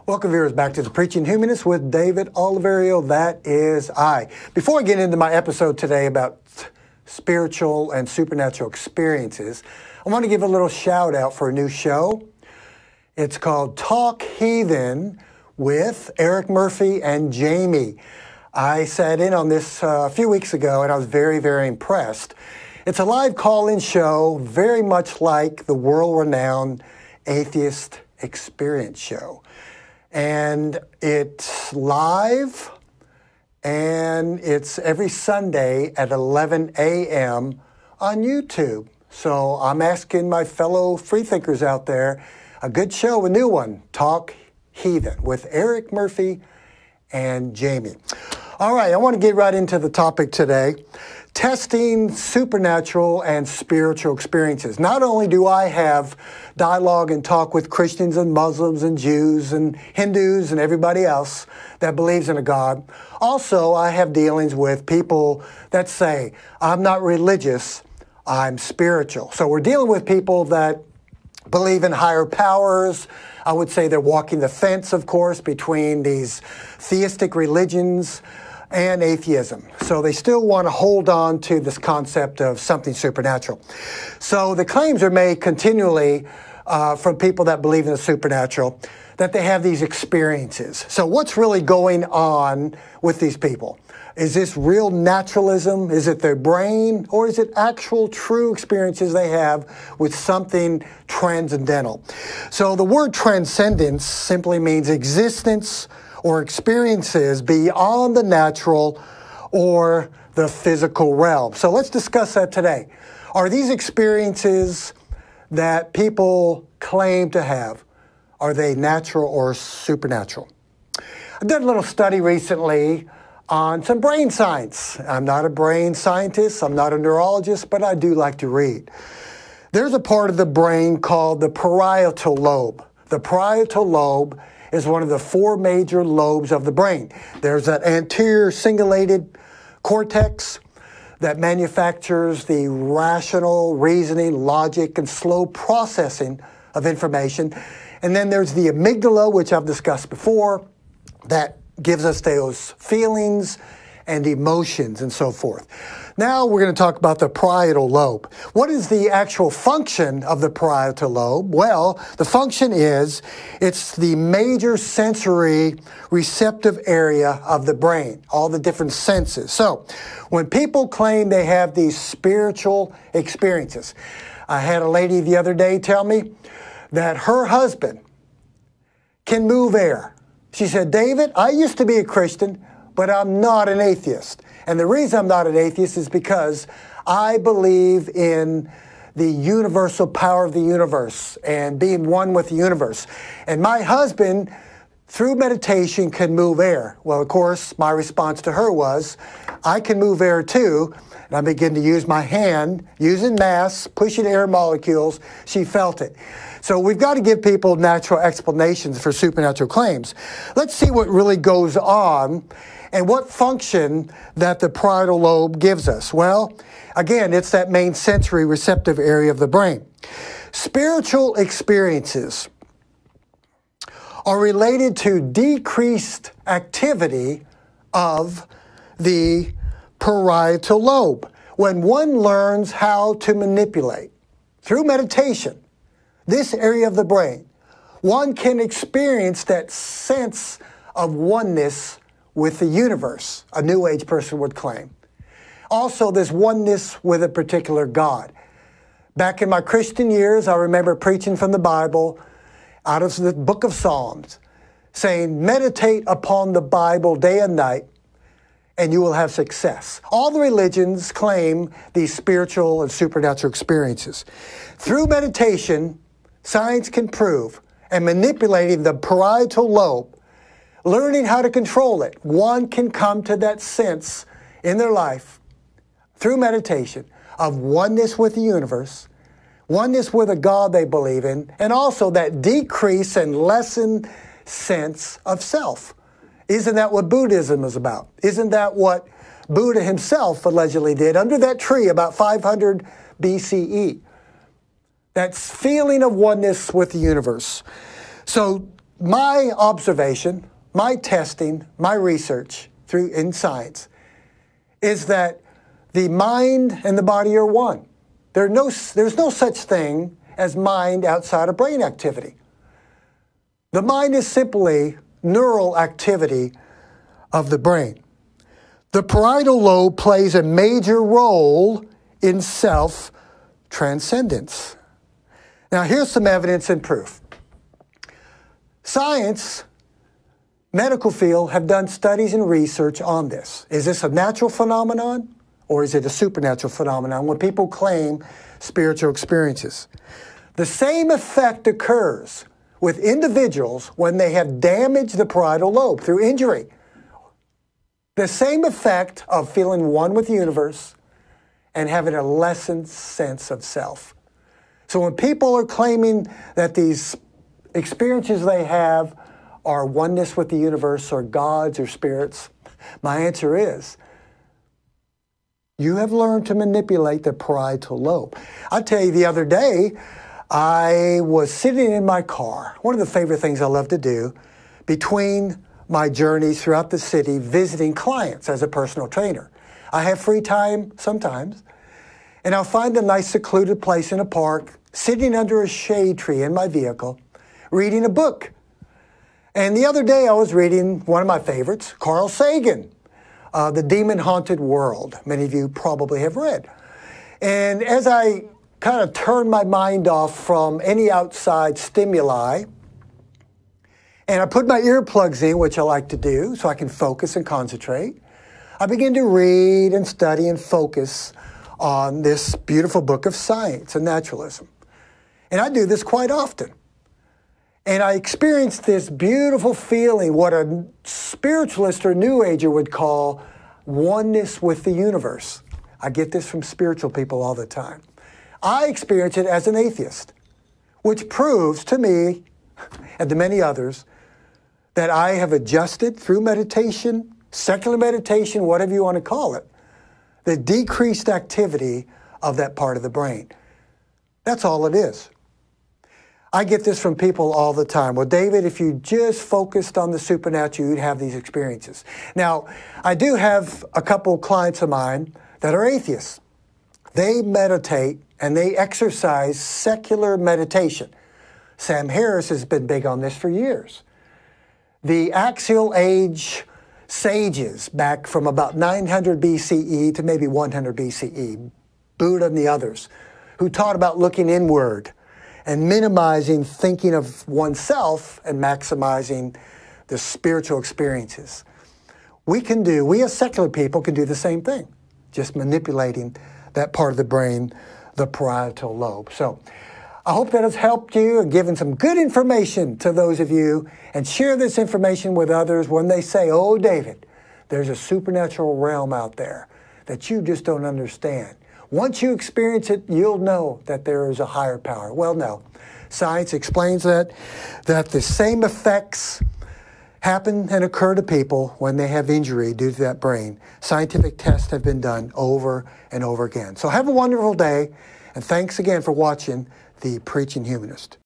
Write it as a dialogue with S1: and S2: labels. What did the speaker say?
S1: Welcome, viewers, back to the Preaching Humanist with David Oliverio. That is I. Before I get into my episode today about spiritual and supernatural experiences, I want to give a little shout out for a new show. It's called Talk Heathen with Eric Murphy and Jamie. I sat in on this a few weeks ago and I was very, very impressed. It's a live call-in show, very much like the world-renowned Atheist Experience show. And it's live, and it's every Sunday at 11 a.m. on YouTube. So I'm asking my fellow freethinkers out there, a good show, a new one, Talk Heathen with Eric Murphy and Jamie. All right, I want to get right into the topic today. Testing supernatural and spiritual experiences. Not only do I have dialogue and talk with Christians and Muslims and Jews and Hindus and everybody else that believes in a God, also I have dealings with people that say, I'm not religious, I'm spiritual. So we're dealing with people that believe in higher powers. I would say they're walking the fence, of course, between these theistic religions and atheism. So they still want to hold on to this concept of something supernatural. So the claims are made continually from people that believe in the supernatural that they have these experiences. So what's really going on with these people? Is this real naturalism? Is it their brain? Or is it actual true experiences they have with something transcendental? So the word transcendence simply means existence or experiences beyond the natural or the physical realm. So let's discuss that today. Are these experiences that people claim to have, are they natural or supernatural? I did a little study recently on some brain science. I'm not a brain scientist, I'm not a neurologist, but I do like to read. There's a part of the brain called the parietal lobe. The parietal lobe is one of the four major lobes of the brain. There's that anterior cingulated cortex that manufactures the rational, reasoning, logic, and slow processing of information. And then there's the amygdala, which I've discussed before, that gives us those feelings and emotions and so forth. Now we're going to talk about the parietal lobe. What is the actual function of the parietal lobe? Well, the function is it's the major sensory receptive area of the brain, all the different senses. So when people claim they have these spiritual experiences, I had a lady the other day tell me that her husband can move air. She said, David, I used to be a Christian, but I'm not an atheist. And the reason I'm not an atheist is because I believe in the universal power of the universe and being one with the universe. And my husband, through meditation, can move air. Well, of course, my response to her was, I can move air too. And I began to use my hand, using mass, pushing air molecules. She felt it. So we've got to give people natural explanations for supernatural claims. Let's see what really goes on and what function that the parietal lobe gives us. Well, again, it's that main sensory receptive area of the brain. Spiritual experiences are related to decreased activity of the parietal lobe. When one learns how to manipulate through meditation this area of the brain, one can experience that sense of oneness with the universe, a New Age person would claim. Also, this oneness with a particular God. Back in my Christian years, I remember preaching from the Bible out of the book of Psalms, saying, meditate upon the Bible day and night, and you will have success. All the religions claim these spiritual and supernatural experiences. Through meditation, science can prove, and manipulating the parietal lobe, learning how to control it, one can come to that sense in their life through meditation of oneness with the universe, oneness with a God they believe in, and also that decrease and lessened sense of self. Isn't that what Buddhism is about? Isn't that what Buddha himself allegedly did under that tree about 500 BCE? That feeling of oneness with the universe. So my observation, my testing, my research in science is that the mind and the body are one. There's no such thing as mind outside of brain activity. The mind is simply neural activity of the brain. The parietal lobe plays a major role in self-transcendence. Now, here's some evidence and proof. Science, medical field, have done studies and research on this. Is this a natural phenomenon or is it a supernatural phenomenon when people claim spiritual experiences? The same effect occurs with individuals when they have damaged the parietal lobe through injury. The same effect of feeling one with the universe and having a lessened sense of self. So when people are claiming that these experiences they have are oneness with the universe or gods or spirits, my answer is, you have learned to manipulate the parietal lobe. I'll tell you, the other day, I was sitting in my car. One of the favorite things I love to do between my journeys throughout the city, visiting clients as a personal trainer. I have free time sometimes, and I'll find a nice secluded place in a park, sitting under a shade tree in my vehicle, reading a book. And the other day I was reading one of my favorites, Carl Sagan, The Demon-Haunted World. Many of you probably have read. And as I kind of turned my mind off from any outside stimuli, and I put my earplugs in, which I like to do, so I can focus and concentrate, I began to read and study and focus on this beautiful book of science and naturalism. And I do this quite often. And I experienced this beautiful feeling, what a spiritualist or New Ager would call oneness with the universe. I get this from spiritual people all the time. I experience it as an atheist, which proves to me and to many others that I have adjusted through meditation, secular meditation, whatever you want to call it, the decreased activity of that part of the brain. That's all it is. I get this from people all the time. Well, David, if you just focused on the supernatural, you'd have these experiences. Now, I do have a couple clients of mine that are atheists. They meditate and they exercise secular meditation. Sam Harris has been big on this for years. The Axial Age sages back from about 900 BCE to maybe 100 BCE, Buddha and the others, who taught about looking inward and minimizing thinking of oneself and maximizing the spiritual experiences. We as secular people can do the same thing, just manipulating that part of the brain, the parietal lobe. So I hope that has helped you and given some good information to those of you, and share this information with others when they say, oh, David, there's a supernatural realm out there that you just don't understand. Once you experience it, you'll know that there is a higher power. Well, no. Science explains that the same effects happen and occur to people when they have injury due to that brain. Scientific tests have been done over and over again. So have a wonderful day, and thanks again for watching the Preaching Humanist.